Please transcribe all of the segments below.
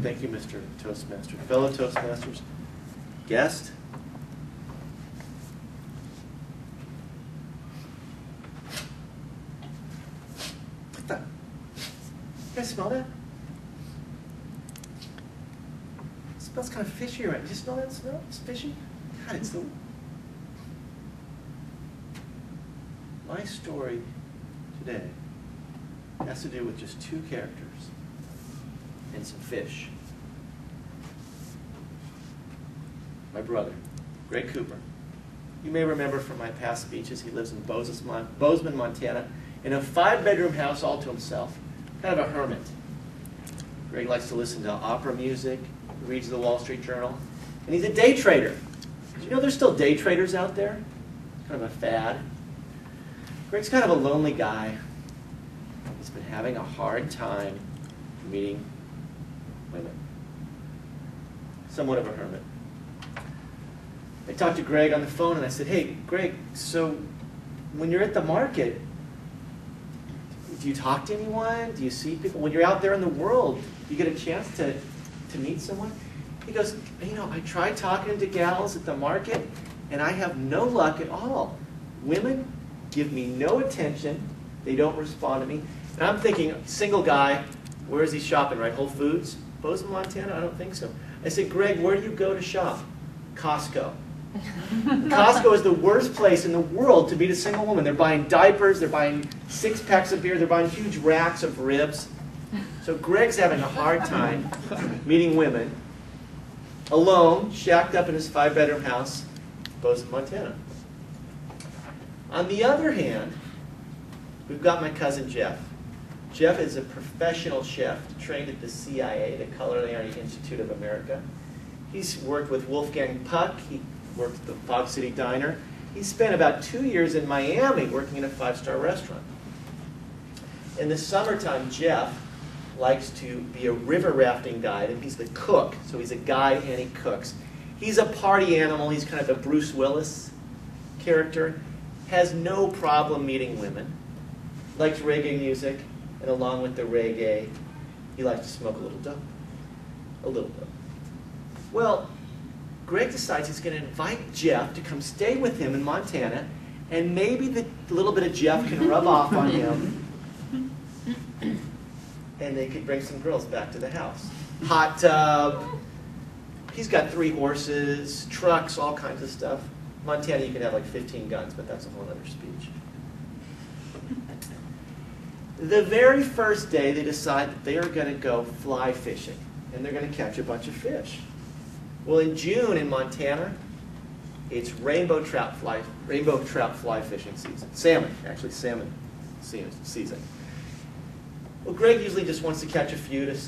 Thank you, Mr. Toastmaster. Fellow Toastmasters, guest. What the? You guys smell that? It smells kind of fishy, right? Did you smell that smell? It's fishy? God, it's the... My story today has to do with just two characters and some fish. My brother, Greg Cooper. You may remember from my past speeches, he lives in Bozeman, Montana, in a 5-bedroom house all to himself, kind of a hermit. Greg likes to listen to opera music, reads the Wall Street Journal, and he's a day trader. Did you know there's still day traders out there? Kind of a fad. Greg's kind of a lonely guy. He's been having a hard time meeting women. Somewhat of a hermit. I talked to Greg on the phone and I said, hey, Greg, so when you're at the market, do you talk to anyone? Do you see people? When you're out there in the world, do you get a chance to meet someone? He goes, you know, I tried talking to gals at the market and I have no luck at all. Women give me no attention. They don't respond to me. And I'm thinking, single guy, where is he shopping, right? Whole Foods? Bozeman, Montana? I don't think so. I said, Greg, where do you go to shop? Costco. Costco is the worst place in the world to meet a single woman. They're buying diapers, they're buying 6-packs of beer, they're buying huge racks of ribs. So Greg's having a hard time meeting women, alone, shacked up in his 5-bedroom house, Bozeman, Montana. On the other hand, we've got my cousin Jeff. Jeff is a professional chef trained at the CIA, the Culinary Institute of America. He's worked with Wolfgang Puck. He worked at the Fog City Diner. He spent about 2 years in Miami working in a 5-star restaurant. In the summertime, Jeff likes to be a river rafting guide, and he's the cook. So he's a guide and he cooks. He's a party animal. He's kind of a Bruce Willis character. Has no problem meeting women. Likes reggae music, and along with the reggae, he likes to smoke a little dope. A little dope. Well, Greg decides he's going to invite Jeff to come stay with him in Montana, and maybe the little bit of Jeff can rub off on him, and they could bring some girls back to the house. Hot tub. He's got 3 horses, trucks, all kinds of stuff. Montana, you can have like 15 guns, but that's a whole other speech. The very first day, they decide that they are going to go fly fishing, and they're going to catch a bunch of fish. Well, in June in Montana, it's rainbow trout fly fishing season. Salmon season. Well, Greg usually just wants to catch a few to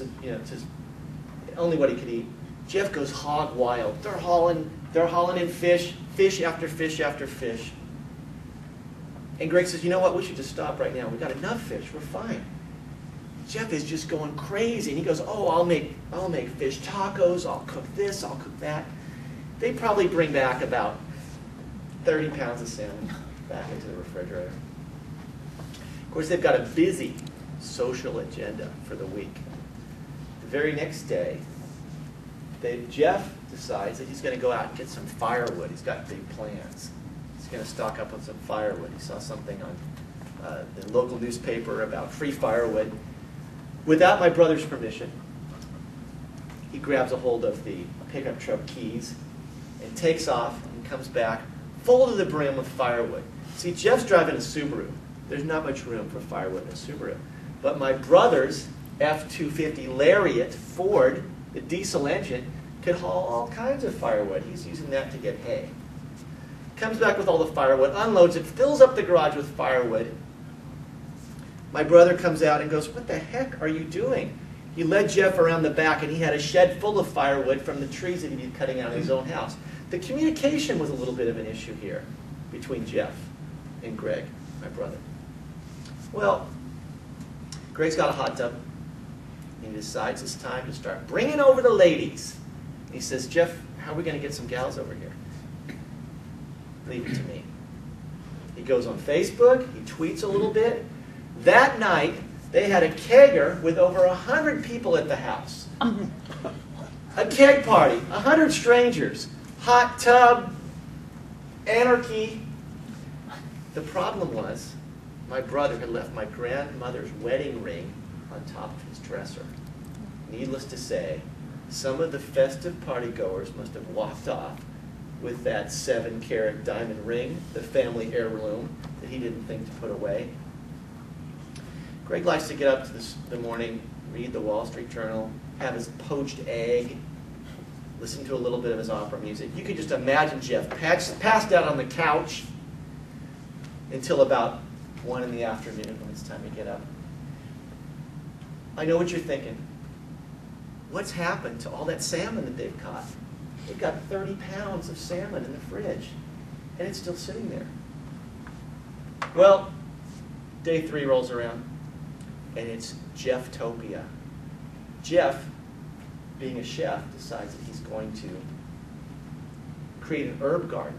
only what he could eat. Jeff goes hog wild. They're hauling in fish after fish after fish. And Greg says, you know what, we should just stop right now. We've got enough fish, we're fine. Jeff is just going crazy, and he goes, oh, I'll make fish tacos, I'll cook this, I'll cook that. They probably bring back about 30 pounds of salmon back into the refrigerator. Of course, they've got a busy social agenda for the week. The very next day, Jeff decides that he's going to go out and get some firewood. He's got big plans. He's going to stock up on some firewood. He saw something on the local newspaper about free firewood. Without my brother's permission, he grabs a hold of the pickup truck keys and takes off and comes back full to the brim with firewood. See, Jeff's driving a Subaru. There's not much room for firewood in a Subaru. But my brother's F-250 Lariat Ford, the diesel engine, could haul all kinds of firewood. He's using that to get hay. Comes back with all the firewood, unloads it, fills up the garage with firewood. My brother comes out and goes, what the heck are you doing? He led Jeff around the back, and he had a shed full of firewood from the trees that he'd been cutting out of his own house. The communication was a little bit of an issue here between Jeff and Greg, my brother. Well, Greg's got a hot tub. He decides it's time to start bringing over the ladies. He says, Jeff, how are we going to get some gals over here? Leave it to me. He goes on Facebook. He tweets a little bit. That night, They had a kegger with over 100 people at the house. A keg party, 100 strangers, hot tub, anarchy. The problem was, my brother had left my grandmother's wedding ring on top of his dresser. Needless to say, some of the festive partygoers must have walked off with that 7-carat diamond ring, the family heirloom that he didn't think to put away. Greg likes to get up to the morning, read the Wall Street Journal, have his poached egg, listen to a little bit of his opera music. You could just imagine Jeff passed out on the couch until about 1 in the afternoon when it's time to get up. I know what you're thinking. What's happened to all that salmon that they've caught? They've got 30 pounds of salmon in the fridge, and it's still sitting there. Well, day 3 rolls around, and it's Jeff-topia. Jeff, being a chef, decides that he's going to create an herb garden,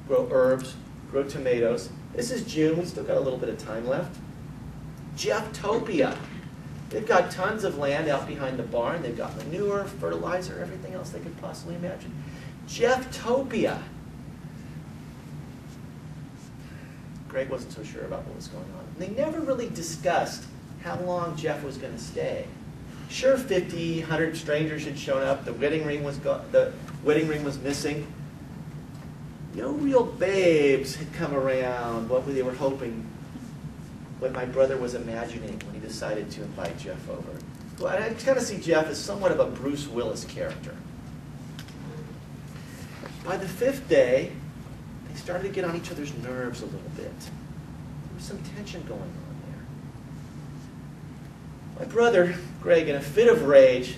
grow herbs, grow tomatoes. This is June. We've still got a little bit of time left. Jeff-topia. They've got tons of land out behind the barn. They've got manure, fertilizer, everything else they could possibly imagine. Jeff-topia. Greg wasn't so sure about what was going on. They never really discussed how long Jeff was going to stay. Sure, 50, 100 strangers had shown up. The wedding ring was missing. No real babes had come around. What they were hoping, what my brother was imagining when he decided to invite Jeff over. Well, I kind of see Jeff as somewhat of a Bruce Willis character. By the 5th day, they started to get on each other's nerves a little bit. There was some tension going on there. My brother, Greg, in a fit of rage,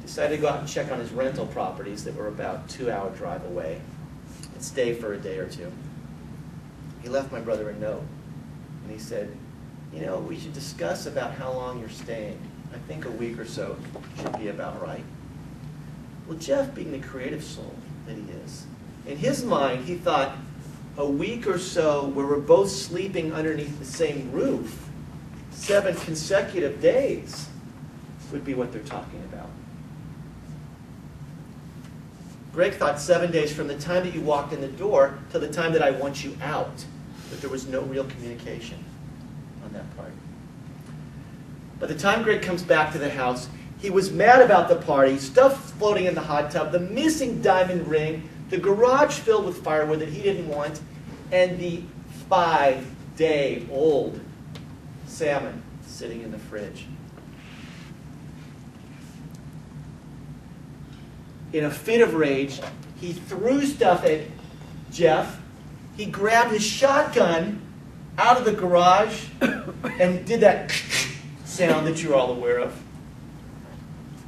decided to go out and check on his rental properties that were about a 2-hour drive away and stay for a day or two. He left my brother a note, and he said, you know, we should discuss about how long you're staying. I think a week or so should be about right. Well, Jeff, being the creative soul that he is, in his mind, he thought a week or so where we're both sleeping underneath the same roof, 7 consecutive days, would be what they're talking about. Greg thought 7 days from the time that you walked in the door to the time that I want you out, but there was no real communication on that part. By the time Greg comes back to the house, he was mad about the party, stuff floating in the hot tub, the missing diamond ring, the garage filled with firewood that he didn't want, and the 5-day-old salmon sitting in the fridge. In a fit of rage, he threw stuff at Jeff. He grabbed his shotgun out of the garage and did that sound that you're all aware of.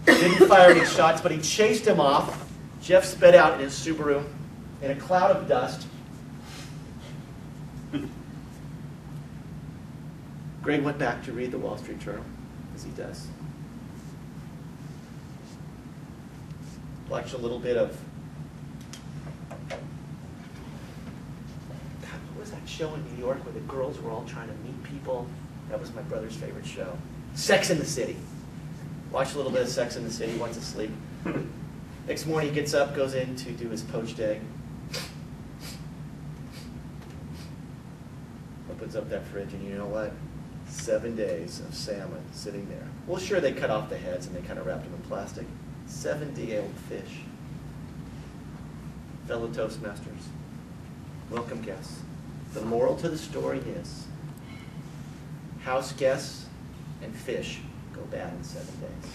Didn't fire any shots, but he chased him off. Jeff sped out in his Subaru in a cloud of dust. Greg went back to read the Wall Street Journal, as he does. Watched a little bit of, what was that show in New York where the girls were all trying to meet people? That was my brother's favorite show. Sex in the City. Watched a little bit of Sex in the City, went to sleep. Next morning he gets up, goes in to do his poached egg. Opens up that fridge, and you know what? 7 days of salmon sitting there. Well, sure, they cut off the heads and they kind of wrapped them in plastic. 7-day-old fish. Fellow Toastmasters, welcome guests. The moral to the story is, house guests and fish go bad in 7 days.